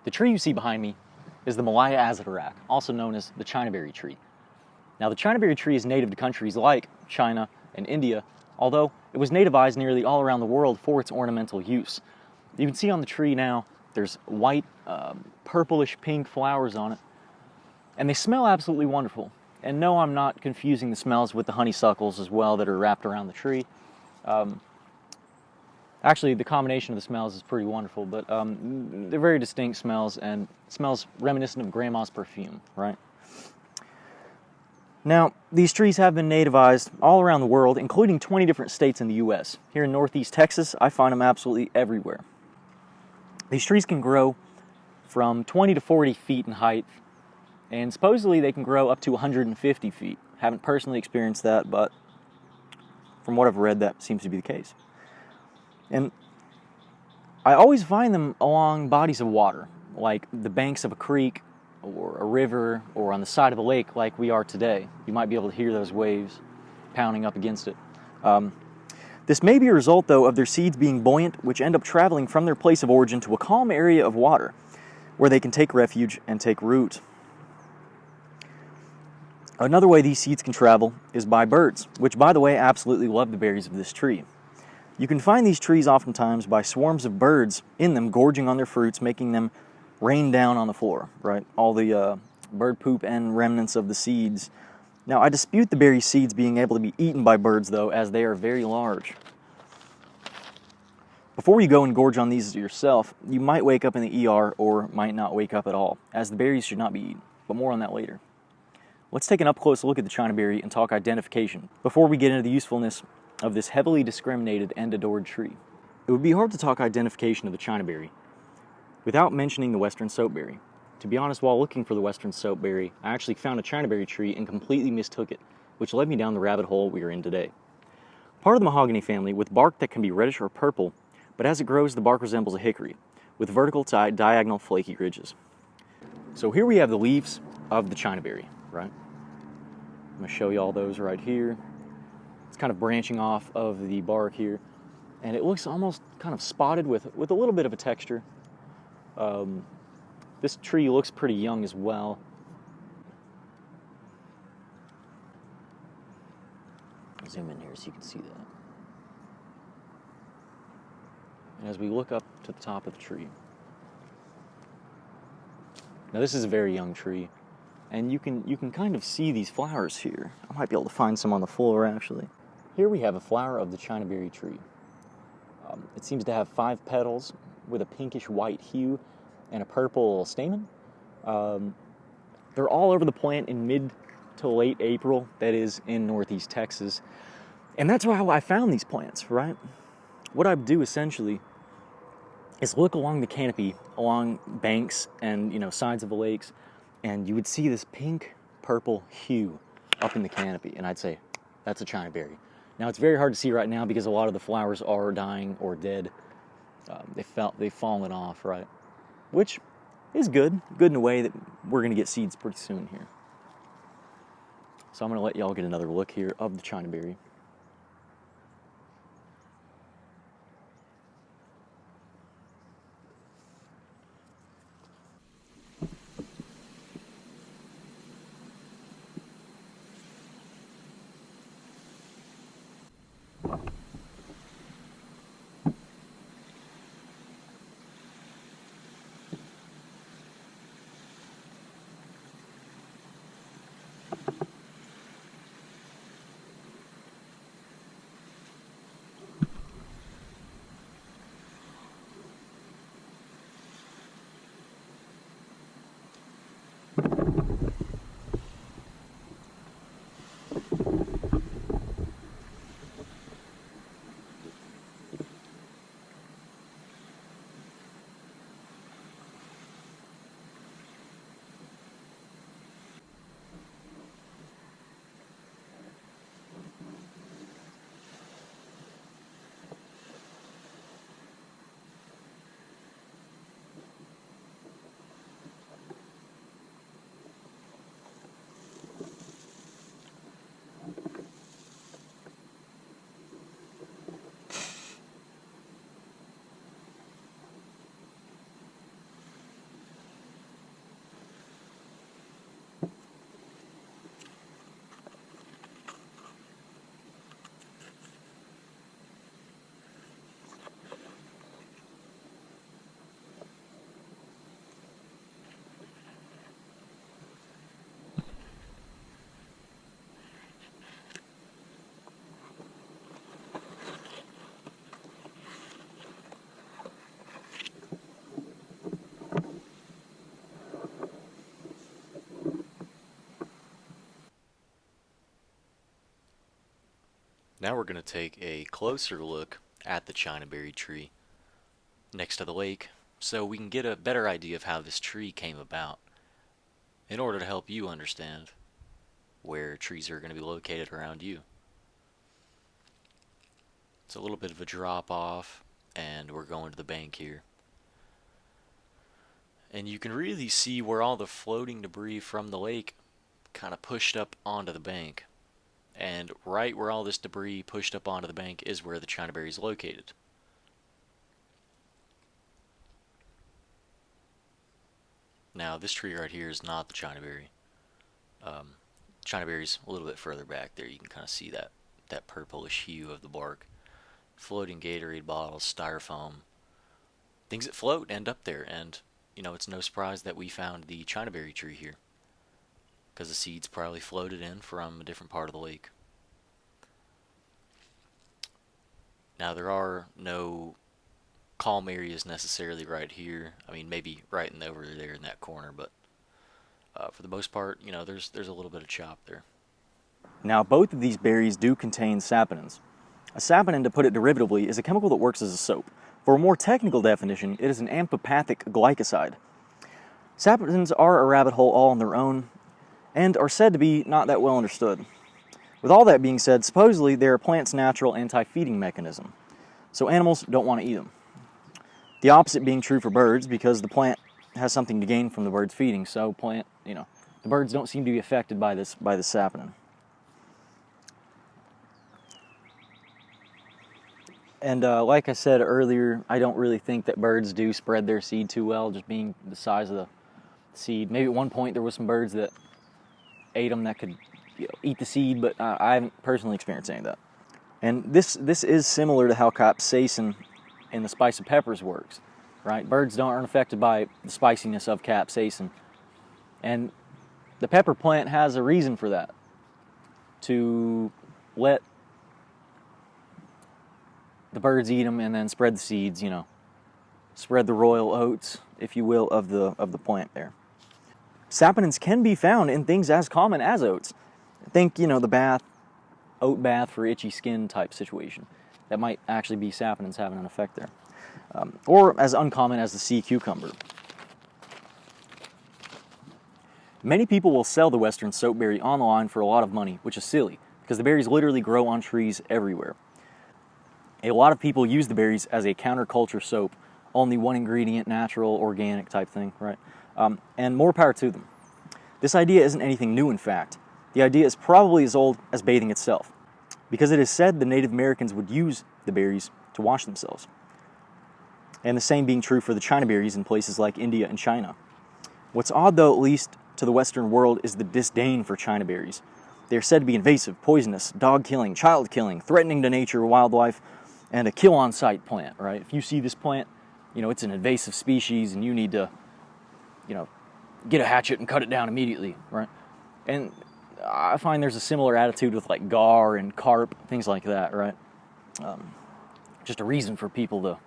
The tree you see behind me is the Melia Azedarach, also known as the Chinaberry tree. Now, the Chinaberry tree is native to countries like China and India, although it was nativized nearly all around the world for its ornamental use. You can see on the tree now, there's white, purplish pink flowers on it, and they smell absolutely wonderful. And no, I'm not confusing the smells with the honeysuckles as well that are wrapped around the tree. Actually, the combination of the smells is pretty wonderful, but they're very distinct smells, and smells reminiscent of grandma's perfume, right? Now, these trees have been nativized all around the world, including 20 different states in the U.S. Here in Northeast Texas, I find them absolutely everywhere. These trees can grow from 20 to 40 feet in height, and supposedly they can grow up to 150 feet. Haven't personally experienced that, but from what I've read, that seems to be the case. And I always find them along bodies of water, like the banks of a creek, or a river, or on the side of a lake like we are today. You might be able to hear those waves pounding up against it. This may be a result, though, of their seeds being buoyant, which end up traveling from their place of origin to a calm area of water, where they can take refuge and take root. Another way these seeds can travel is by birds, which, by the way, absolutely love the berries of this tree. You can find these trees oftentimes by swarms of birds in them gorging on their fruits, making them rain down on the floor, right? All the bird poop and remnants of the seeds. Now, I dispute the berry seeds being able to be eaten by birds, though, as they are very large. Before you go and gorge on these yourself, you might wake up in the ER or might not wake up at all, as the berries should not be eaten, but more on that later. Let's take an up-close look at the Chinaberry and talk identification before we get into the usefulness of this heavily discriminated and adored tree. It would be hard to talk identification of the Chinaberry without mentioning the Western soapberry. To be honest, while looking for the Western soapberry, I actually found a Chinaberry tree and completely mistook it, which led me down the rabbit hole we are in today. Part of the mahogany family with bark that can be reddish or purple, but as it grows, the bark resembles a hickory, with vertical to diagonal flaky ridges. So here we have the leaves of the Chinaberry, right? I'm going to show you all those right here. It's kind of branching off of the bark here, and it looks almost kind of spotted with a little bit of a texture. This tree looks pretty young as well. I'll zoom in here so you can see that. And as we look up to the top of the tree, now this is a very young tree, and you can kind of see these flowers here. I might be able to find some on the floor, actually. Here we have a flower of the Chinaberry tree. It seems to have 5 petals with a pinkish white hue and a purple stamen. They're all over the plant in mid to late April, that is in Northeast Texas. And that's how I found these plants, right? What I do essentially is look along the canopy, along banks and sides of the lakes, and you would see this pink purple hue up in the canopy, and I'd say, that's a Chinaberry. Now, it's very hard to see right now because a lot of the flowers are dying or dead. They've fallen off, right? Which is good in a way that we're going to get seeds pretty soon here. So I'm going to let y'all get another look here of the Chinaberry. Now we're going to take a closer look at the Chinaberry tree next to the lake so we can get a better idea of how this tree came about in order to help you understand where trees are going to be located around you. It's a little bit of a drop off and we're going to the bank here. And you can really see where all the floating debris from the lake kind of pushed up onto the bank. And right where all this debris pushed up onto the bank is where the Chinaberry is located. Now this tree right here is not the Chinaberry. Chinaberry's a little bit further back there. You can kind of see that purplish hue of the bark. Floating Gatorade bottles, styrofoam, things that float end up there. And you know, it's no surprise that we found the Chinaberry tree here, because the seeds probably floated in from a different part of the lake. Now there are no calm areas necessarily right here. I mean, maybe right over there in that corner, but for the most part, you know, there's a little bit of chop there. Now, both of these berries do contain saponins. A saponin, to put it derivatively, is a chemical that works as a soap. For a more technical definition, it is an amphipathic glycoside. Saponins are a rabbit hole all on their own, and are said to be not that well understood. With all that being said, supposedly they're a plant's natural anti-feeding mechanism, so animals don't want to eat them. The opposite being true for birds, because the plant has something to gain from the birds feeding, so the birds don't seem to be affected by this saponin. And like I said earlier, I don't really think that birds do spread their seed too well, just being the size of the seed. Maybe at one point there was some birds that ate them that could eat the seed, but I haven't personally experienced any of that. And this is similar to how capsaicin in the spice of peppers works, right? Birds aren't affected by the spiciness of capsaicin. And the pepper plant has a reason for that, to let the birds eat them and then spread the seeds, spread the royal oats, if you will, of the plant there. Saponins can be found in things as common as oats. Think, the oat bath for itchy skin type situation. That might actually be saponins having an effect there. Or as uncommon as the sea cucumber. Many people will sell the western soapberry online for a lot of money, which is silly, because the berries literally grow on trees everywhere. A lot of people use the berries as a counterculture soap, only one ingredient, natural, organic type thing, right? And more power to them. This idea isn't anything new, in fact. The idea is probably as old as bathing itself, because it is said the Native Americans would use the berries to wash themselves. And the same being true for the Chinaberries in places like India and China. What's odd, though, at least to the Western world, is the disdain for Chinaberries. They are said to be invasive, poisonous, dog-killing, child-killing, threatening to nature, wildlife, and a kill-on-sight plant, right? If you see this plant, it's an invasive species and you need to, get a hatchet and cut it down immediately, right? And I find there's a similar attitude with like gar and carp, things like that, right? Just a reason for people to,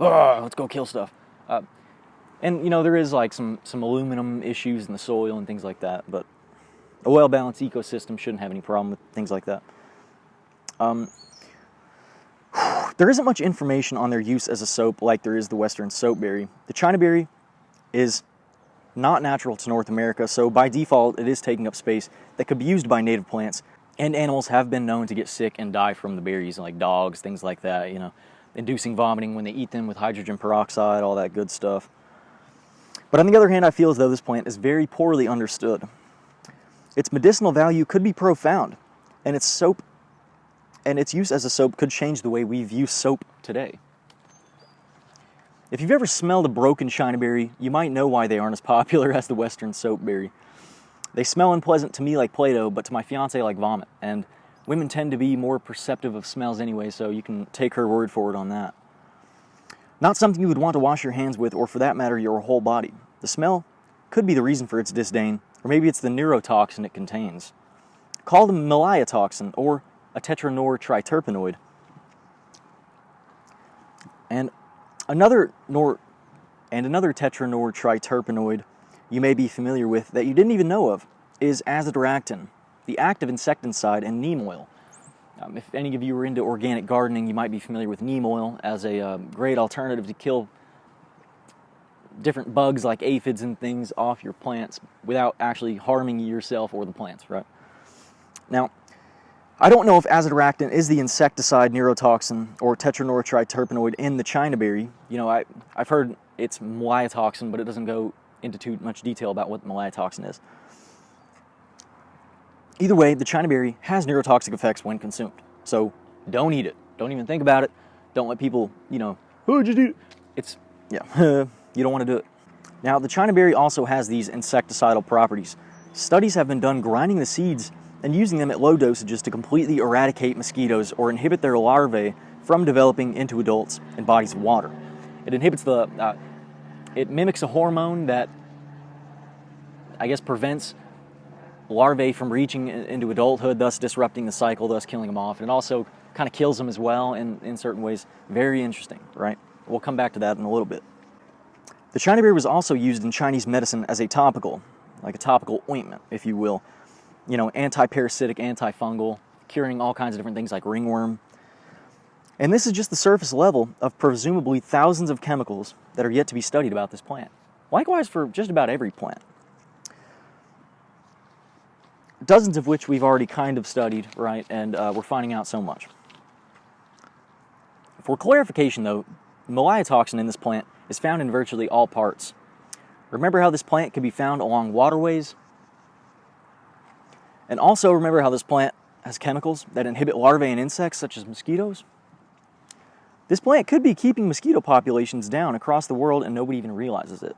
let's go kill stuff. And there is like some aluminum issues in the soil and things like that, but a well-balanced ecosystem shouldn't have any problem with things like that. There isn't much information on their use as a soap like there is the western soapberry. The Chinaberry is not natural to North America, so by default it is taking up space that could be used by native plants, and animals have been known to get sick and die from the berries, like dogs, things like that, inducing vomiting when they eat them with hydrogen peroxide, all that good stuff. But on the other hand, I feel as though this plant is very poorly understood. Its medicinal value could be profound, and its use as a soap could change the way we view soap today. If you've ever smelled a broken Chinaberry, you might know why they aren't as popular as the western soapberry. They smell unpleasant to me like Play-Doh, but to my fiance like vomit, and women tend to be more perceptive of smells anyway, so you can take her word for it on that. Not something you would want to wash your hands with, or for that matter, your whole body. The smell could be the reason for its disdain, or maybe it's the neurotoxin it contains. Called a Melia toxin, or a tetranortriterpenoid. And another tetranortriterpenoid you may be familiar with that you didn't even know of is azadirachtin, the active insecticide and neem oil. If any of you are into organic gardening, you might be familiar with neem oil as a great alternative to kill different bugs like aphids and things off your plants without actually harming yourself or the plants, right? Now, I don't know if azadirachtin is the insecticide neurotoxin or tetranortriterpenoid in the Chinaberry. You know, I've heard it's malattoxin, but it doesn't go into too much detail about what malattoxin is. Either way, the Chinaberry has neurotoxic effects when consumed. So don't eat it. Don't even think about it. Don't let people, you know, oh, just eat it. It's, yeah, you don't want to do it. Now, the Chinaberry also has these insecticidal properties. Studies have been done grinding the seeds and using them at low dosages to completely eradicate mosquitoes or inhibit their larvae from developing into adults in bodies of water. It inhibits it mimics a hormone that, I guess, prevents larvae from reaching into adulthood, thus disrupting the cycle, thus killing them off. And it also kind of kills them as well in certain ways. Very interesting, right? We'll come back to that in a little bit. The Chinaberry was also used in Chinese medicine as a topical, like a topical ointment, if you will. You know, anti-parasitic, antifungal, curing all kinds of different things like ringworm. And this is just the surface level of presumably thousands of chemicals that are yet to be studied about this plant. Likewise for just about every plant. Dozens of which we've already kind of studied, right, and we're finding out so much. For clarification though, malattoxin in this plant is found in virtually all parts. Remember how this plant can be found along waterways? And also remember how this plant has chemicals that inhibit larvae and insects such as mosquitoes? This plant could be keeping mosquito populations down across the world and nobody even realizes it.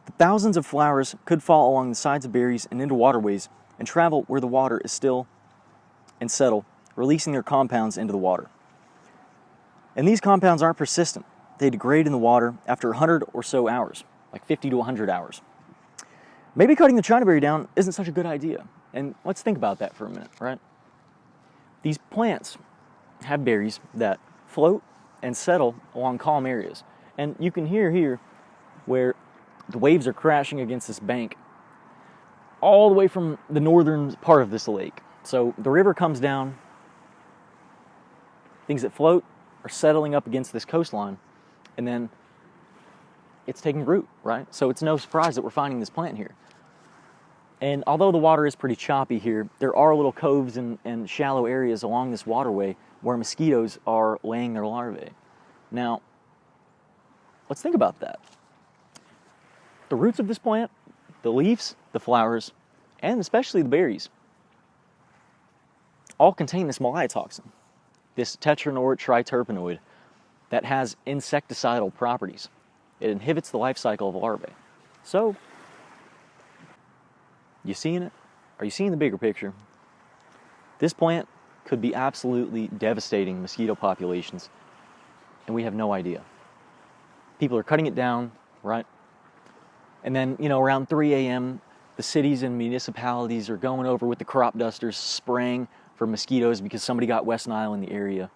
The thousands of flowers could fall along the sides of berries and into waterways and travel where the water is still and settle, releasing their compounds into the water. And these compounds aren't persistent. They degrade in the water after 100 or so hours, like 50 to 100 hours. Maybe cutting the Chinaberry down isn't such a good idea. And let's think about that for a minute, right? These plants have berries that float and settle along calm areas. And you can hear here where the waves are crashing against this bank all the way from the northern part of this lake. So the river comes down, things that float are settling up against this coastline, and then it's taking root, right? So it's no surprise that we're finding this plant here. And although the water is pretty choppy here, there are little coves and shallow areas along this waterway where mosquitoes are laying their larvae. Now, let's think about that. The roots of this plant, the leaves, the flowers, and especially the berries, all contain this malattoxin, this tetranortriterpenoid that has insecticidal properties. It inhibits the life cycle of larvae. So, you seeing it? Are you seeing the bigger picture? This plant could be absolutely devastating mosquito populations, and we have no idea. People are cutting it down, right? And then, you know, around 3 a.m., the cities and municipalities are going over with the crop dusters, spraying for mosquitoes because somebody got West Nile in the area.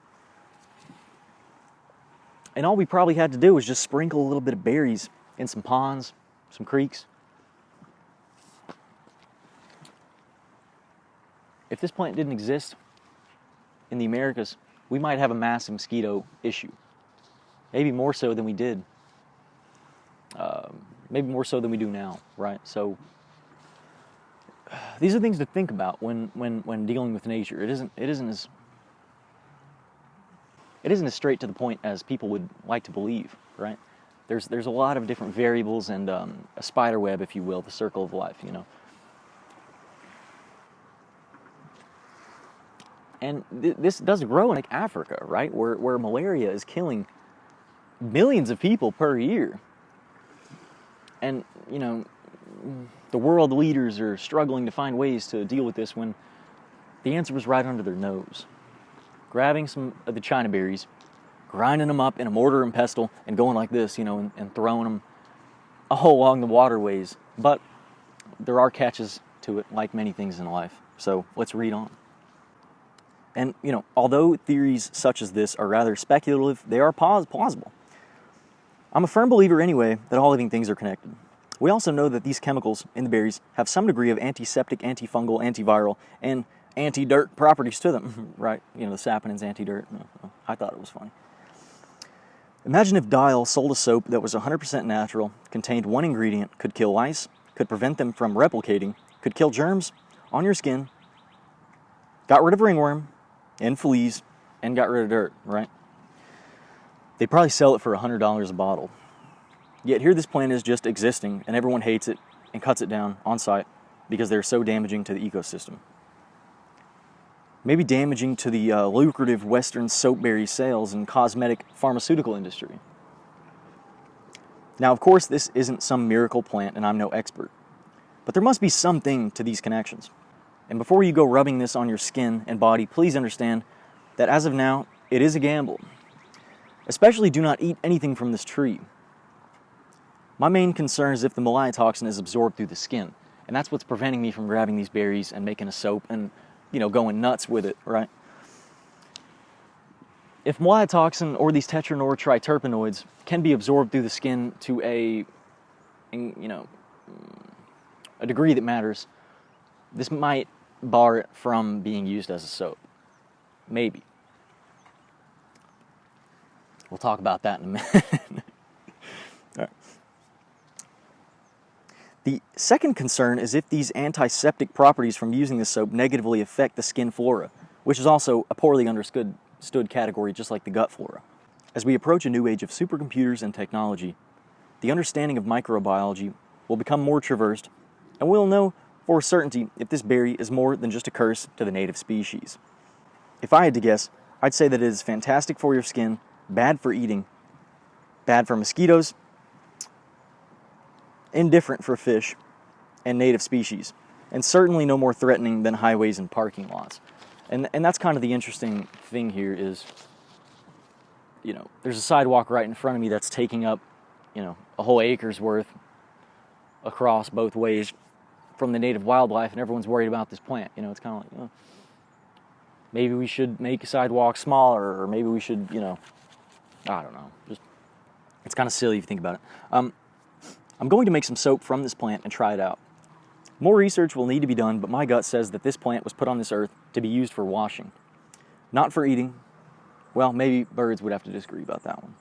And all we probably had to do was just sprinkle a little bit of berries in some ponds, some creeks. If this plant didn't exist in the Americas, we might have a massive mosquito issue. Maybe more so than we did. Maybe more so than we do now, right? So these are things to think about when dealing with nature. It isn't as straight to the point as people would like to believe, right? There's a lot of different variables and a spider web, if you will, the circle of life, you know. And this does grow in like Africa, right? Where malaria is killing millions of people per year. And, you know, the world leaders are struggling to find ways to deal with this when the answer was right under their nose. Grabbing some of the Chinaberries, grinding them up in a mortar and pestle, and going like this, you know, and throwing them all along the waterways. But there are catches to it, like many things in life. So let's read on. And, you know, although theories such as this are rather speculative, they are plausible. I'm a firm believer anyway that all living things are connected. We also know that these chemicals in the berries have some degree of antiseptic, antifungal, antiviral, and anti-dirt properties to them, right? You know, the saponins anti-dirt. I thought it was funny. Imagine if Dial sold a soap that was 100% natural, contained one ingredient, could kill lice, could prevent them from replicating, could kill germs on your skin, got rid of ringworm and fleas, and got rid of dirt, right? They'd probably sell it for $100 a bottle. Yet here this plant is just existing, and everyone hates it and cuts it down on site because they're so damaging to the ecosystem. Maybe damaging to the lucrative Western soapberry sales and cosmetic pharmaceutical industry. Now, of course, this isn't some miracle plant, and I'm no expert. But there must be something to these connections. And before you go rubbing this on your skin and body, please understand that as of now, it is a gamble. Especially do not eat anything from this tree. My main concern is if the Melia toxin is absorbed through the skin. And that's what's preventing me from grabbing these berries and making a soap and, you know, going nuts with it, right? If Melia toxin or these tetranortriterpenoids can be absorbed through the skin to a degree that matters, this might bar it from being used as a soap. Maybe. We'll talk about that in a minute. All right. The second concern is if these antiseptic properties from using this soap negatively affect the skin flora, which is also a poorly understood category just like the gut flora. As we approach a new age of supercomputers and technology, the understanding of microbiology will become more traversed, and we'll know for certainty if this berry is more than just a curse to the native species. If I had to guess, I'd say that it is fantastic for your skin, bad for eating, bad for mosquitoes, indifferent for fish and native species, and certainly no more threatening than highways and parking lots. And that's kind of the interesting thing here is, you know, there's a sidewalk right in front of me that's taking up, you know, a whole acre's worth across both ways from the native wildlife, and everyone's worried about this plant. You know, it's kind of like, maybe we should make a sidewalk smaller, or maybe we should, you know, I don't know. Just, it's kind of silly if you think about it. I'm going to make some soap from this plant and try it out. More research will need to be done, but my gut says that this plant was put on this earth to be used for washing, not for eating. Well, maybe birds would have to disagree about that one.